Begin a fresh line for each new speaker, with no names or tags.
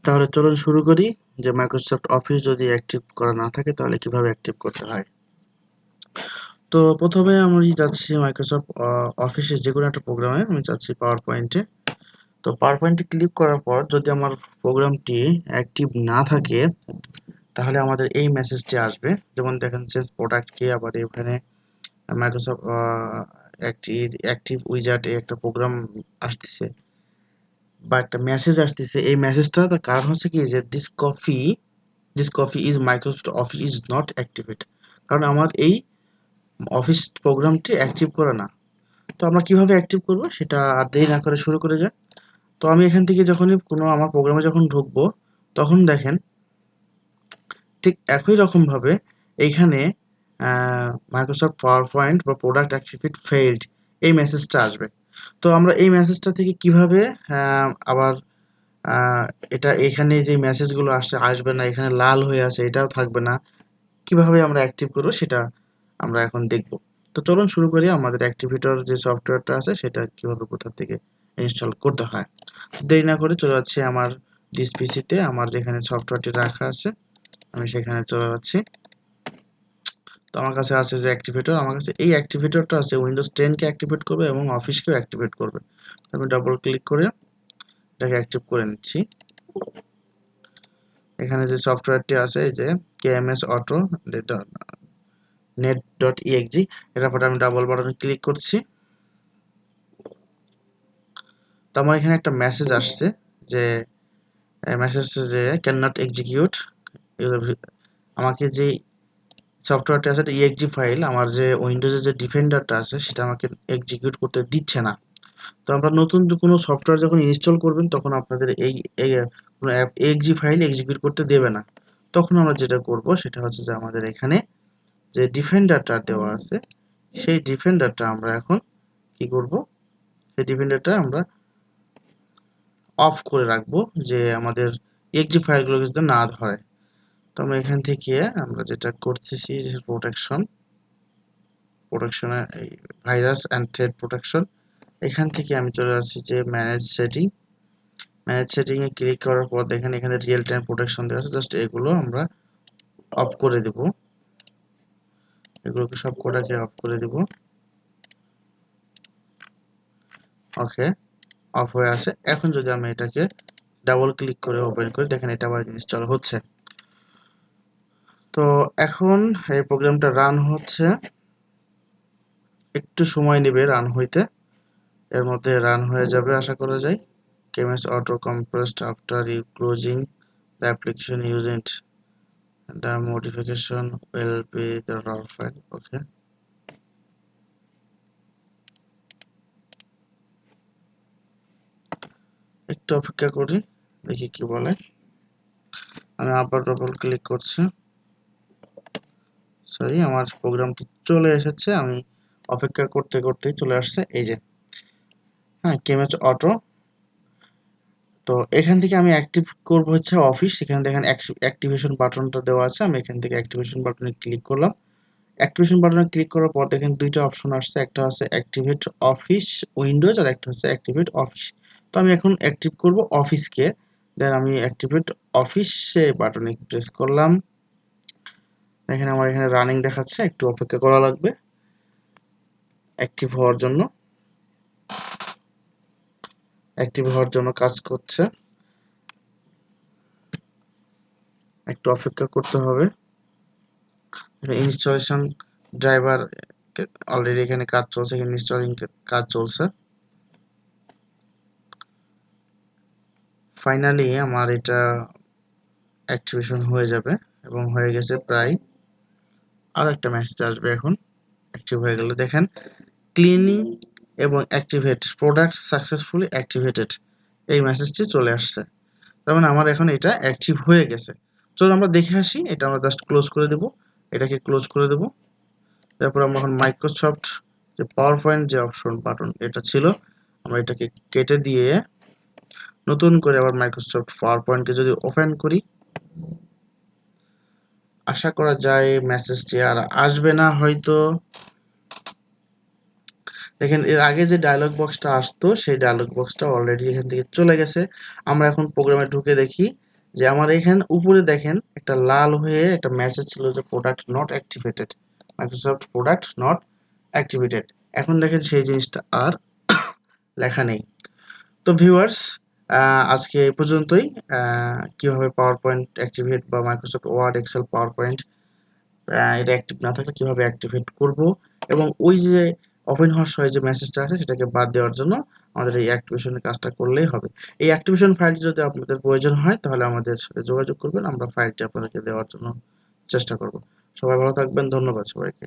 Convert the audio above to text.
তাহলে চলুন শুরু করি যে মাইক্রোসফট অফিস যদি অ্যাক্টিভ করা না থাকে তাহলে কিভাবে অ্যাক্টিভ করতে হয়। তো প্রথমে আমি যাচ্ছি মাইক্রোসফট অফিসের যে কোনো একটা প্রোগ্রামে আমি যাচ্ছি পাওয়ার পয়েন্টে। তো পাওয়ার পয়েন্টে ক্লিক করার পর যদি আমার প্রোগ্রামটি অ্যাক্টিভ না থাকে তাহলে আমাদের এই মেসেজটি আসবে, যেমন দেখেন চেঞ্জ প্রোডাক্ট কি, আবার এখানে মাইক্রোসফট অ্যাক্টিভ উইজার্ড একটা প্রোগ্রাম আসতেছে বা একটা মেসেজ আসতেছে। এই মেসেজটা তার কারণ হচ্ছে কি যে this copy is Microsoft office is not activate, কারণ আমার এই অফিস প্রোগ্রামটি অ্যাক্টিভ করা না। তো আমরা কিভাবে অ্যাক্টিভ করব সেটা আর দেরি না করে শুরু করে যাই। তো আমি এখান থেকে যখনই কোনো আমার প্রোগ্রামে যখন ঢুকবো তখন দেখেন ঠিক একই রকম ভাবে এইখানে মাইক্রোসফট পাওয়ার পয়েন্ট বা প্রোডাক্ট অ্যাক্টিভেট ফেইল্ড এই মেসেজটা আসবে। তো আমরা এই মেসেজটা থেকে কিভাবে আবার আহ, এটা এখানে যে মেসেজগুলো আসবে না, এখানে লাল হয়ে আছে এটাও থাকবে না, কিভাবে আমরা অ্যাক্টিভ করব সেটা আমরা এখন দেখব। তো চলুন শুরু করি আমাদের অ্যাক্টিভেটর যে সফটওয়্যারটা আছে সেটা কিভাবে কোথা থেকে ইনস্টল করতে হয়। দেরি না করে চলে যাচ্ছি আমার দিস পিসিতে, আমার যেখানে সফটওয়্যারটি রাখা আছে আমি সেখানে চলে যাচ্ছি। তো আমার কাছে আছে যে অ্যাক্টিভেটর, আমার কাছে এই অ্যাক্টিভেটরটা আছে উইন্ডোজ 10 কে অ্যাক্টিভেট করবে এবং অফিসকেও অ্যাক্টিভেট করবে। আমি ডাবল ক্লিক করে এটাকে অ্যাক্টিভ করে নিচ্ছি। এখানে যে সফটওয়্যারটি আছে এই যে কেএমএস অটো net.exe, এটার পরে আমি ডাবল বাটনে ক্লিক করছি। তো আমার এখানে একটা মেসেজ আসছে যে ক্যান নট এক্সিকিউট। আমাকে যে সফটওয়্যারটা আছে exe ফাইল, আমার যে উইন্ডোজের যে ডিফেন্ডারটা আছে সেটা আমাকে এক্সিকিউট করতে দিচ্ছে না। তো আমরা নতুন কোনো সফটওয়্যার যখন ইনস্টল করবেন তখন আপনাদের এই কোনো অ্যাপ exe ফাইল এক্সিকিউট করতে দেবে না। তখন আমরা যেটা করব সেটা হচ্ছে যে আমাদের এখানে যে ডিফেন্ডারটা দেওয়া আছে সেই ডিফেন্ডারটা আমরা এখন কি করব, সেই ডিফেন্ডারটা আমরা অফ করে রাখবো, যে আমাদের exe ফাইলগুলো যাতে না ধরে। তো আমরা এখান থেকে আমরা যেটা করতেছি যে প্রোটেকশনে এই ভাইরাস অ্যান্ড থ্রেড প্রোটেকশন, এখান থেকে আমি চলে যাচ্ছি যে ম্যানেজ সেটিং এ ক্লিক করার পর দেখেন এখানে রিয়েল টাইম প্রোটেকশন দেওয়া আছে, জাস্ট এগুলো আমরা অফ করে দেব, এগুলোকে সব কটাকে অফ করে দেব। ওকে, অফ হয়ে আছে। এখন যদি আমি এটাকে ডাবল ক্লিক করে ওপেন করি দেখেন এটা আবার ইনস্টল হচ্ছে। তো এখন এই প্রোগ্রামটা রান হচ্ছে, একটু সময় নেবে রান হইতে, এর মধ্যে রান হয়ে যাবে আশা করা যায়। কেমএস auto compressed after you closing the application using the modification will be the raw file. Okay, একটু অপেক্ষা করি দেখি কি বলে। আমি আবার ডবল ক্লিক করছি, সরি আমার প্রোগ্রামটি চলে এসেছে, আমি অপেক্ষা করতে করতেই চলে আসছে এই যে হ্যাঁ কেমএস অটো। তো এখান থেকে আমি অ্যাক্টিভ করব হচ্ছে অফিস, সেখানে দেখেন অ্যাক্টিভেশন বাটনটা দেওয়া আছে, আমি এখান থেকে অ্যাক্টিভেশন বাটনে ক্লিক করলাম। অ্যাক্টিভেশন বাটনে ক্লিক করার পর দেখেন দুইটা অপশন আসছে, একটা হচ্ছে অ্যাক্টিভেট অফিস উইন্ডোজ আর একটা হচ্ছে অ্যাক্টিভেট অফিস। তো আমি এখন অ্যাক্টিভ করব অফিসকে, দেন আমি অ্যাক্টিভেট অফিসে বাটনে প্রেস করলাম। দেখেন আমার এখানে রানিং দেখাচ্ছে, একটু অপেক্ষা করা লাগবে অ্যাক্টিভ হওয়ার জন্য, কাজ করছে, একটু অপেক্ষা করতে হবে। ইনস্টলেশন ড্রাইভার অলরেডি এখানে কাজ চলছে, এখানে ইনস্টলিং কাজ চলছে। ফাইনালি আমার এটা অ্যাক্টিভেশন হয়ে যাবে এবং হয়ে গেছে প্রায়। আর একটা মেসেজ আসবে এখন অ্যাক্টিভ হয়ে গেলে, দেখেন ক্লিনিং এবং অ্যাক্টিভেট প্রোডাক্ট সাকসেসফুলি অ্যাক্টিভেটেড এই মেসেজটি চলে আসছে। তার মানে আমার এখন এটা অ্যাক্টিভ হয়ে গেছে। চলো আমরা দেখে আসি, এটা আমরা জাস্ট ক্লোজ করে দেব, এটাকে ক্লোজ করে দেব। তারপর আমরা এখন মাইক্রোসফট যে পাওয়ার পয়েন্ট যে অপশন বাটন এটা ছিল আমরা এটাকে কেটে দিয়ে নতুন করে আবার মাইক্রোসফট পাওয়ার পয়েন্টকে যদি ওপেন করি আশা করা যায় মেসেজটি আর আসবে না হয়তো। দেখেন এর আগে যে ডায়লগ বক্সটা আসতো সেই ডায়লগ বক্সটা অলরেডি এখান থেকে চলে গেছে। আমরা এখন প্রোগ্রামে ঢুকে দেখি যে আমার এখানে উপরে দেখেন একটা লাল হয়ে একটা মেসেজ ছিল যে product not activated, Microsoft product not activated. এখন দেখেন সেই জিনিসটা আর লেখা নেই। তো ভিউয়ার্স, আজকে এই পর্যন্তই। কিভাবে পাওয়ার পয়েন্ট অ্যাক্টিভেট বা Microsoft Word, Excel, PowerPoint এটা অ্যাক্টিভ না থাকলে কিভাবে অ্যাক্টিভেট করব, এবং ওই যে ওপেন হওয়ার সময় যে মেসেজটা আছে সেটাকে বাদ দেওয়ার জন্য আমাদের এই অ্যাক্টিভেশনের কাজটা করলেই হবে। এই অ্যাক্টিভেশন ফাইলটি যদি আপনাদের প্রয়োজন হয় তাহলে আমাদের সাথে যোগাযোগ করবেন, আমরা ফাইলটি আপনাদেরকে দেওয়ার জন্য চেষ্টা করব। সবাই ভালো থাকবেন, ধন্যবাদ সবাইকে।